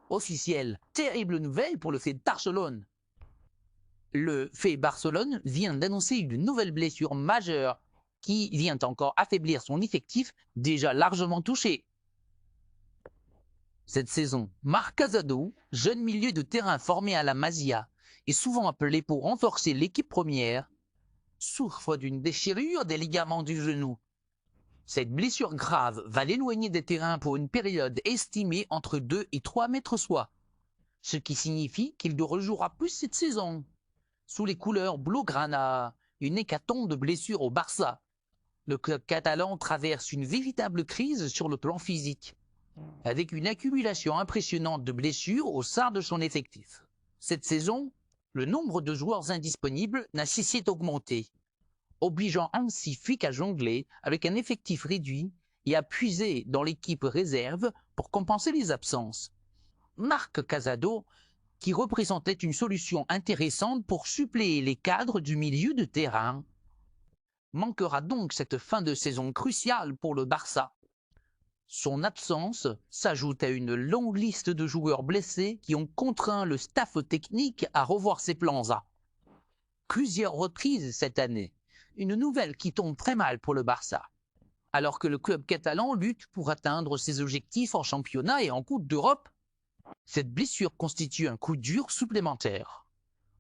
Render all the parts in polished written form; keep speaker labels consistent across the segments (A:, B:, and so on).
A: Officiel, terrible nouvelle pour le FC Barcelone. Le FC Barcelone vient d'annoncer une nouvelle blessure majeure qui vient encore affaiblir son effectif déjà largement touché. Cette saison, Marc Casado, jeune milieu de terrain formé à la Masia et souvent appelé pour renforcer l'équipe première, souffre d'une déchirure des ligaments du genou. Cette blessure grave va l'éloigner des terrains pour une période estimée entre 2 et 3 mètres soit, ce qui signifie qu'il ne rejouera plus cette saison. Sous les couleurs blaugrana, une hécatombe de blessures au Barça. Le club catalan traverse une véritable crise sur le plan physique, avec une accumulation impressionnante de blessures au sein de son effectif. Cette saison, le nombre de joueurs indisponibles n'a cessé d'augmenter, obligeant ainsi Flick à jongler avec un effectif réduit et à puiser dans l'équipe réserve pour compenser les absences. Marc Casado, qui représentait une solution intéressante pour suppléer les cadres du milieu de terrain, manquera donc cette fin de saison cruciale pour le Barça. Son absence s'ajoute à une longue liste de joueurs blessés qui ont contraint le staff technique à revoir ses plans A. Plusieurs reprises cette année, une nouvelle qui tombe très mal pour le Barça, alors que le club catalan lutte pour atteindre ses objectifs en championnat et en Coupe d'Europe. Cette blessure constitue un coup dur supplémentaire.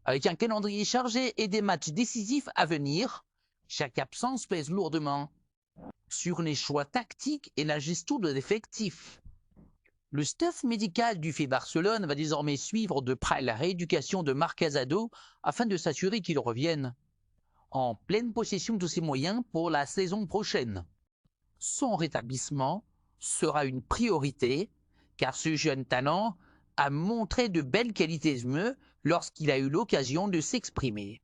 A: Avec un calendrier chargé et des matchs décisifs à venir, chaque absence pèse lourdement sur les choix tactiques et la gestion de l'effectif. Le staff médical du FC Barcelone va désormais suivre de près la rééducation de Marc Casado afin de s'assurer qu'il revienne en pleine possession de ses moyens pour la saison prochaine. Son rétablissement sera une priorité car ce jeune talent a montré de belles qualités lorsqu'il a eu l'occasion de s'exprimer.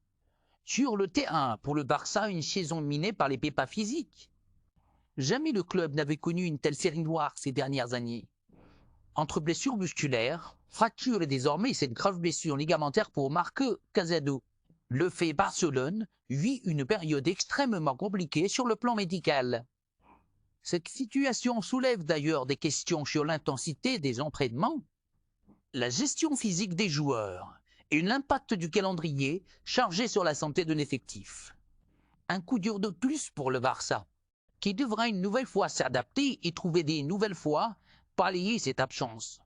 A: Sur le terrain, pour le Barça, une saison minée par les pépins physiques. Jamais le club n'avait connu une telle série noire ces dernières années. Entre blessures musculaires, fractures et désormais cette grave blessure ligamentaire pour Marc Casado, le FC Barcelone vit une période extrêmement compliquée sur le plan médical. Cette situation soulève d'ailleurs des questions sur l'intensité des entraînements, la gestion physique des joueurs et l'impact du calendrier chargé sur la santé de l'effectif. Un coup dur de plus pour le Barça, qui devra une nouvelle fois s'adapter et trouver des nouvelles fois pallier cette absence.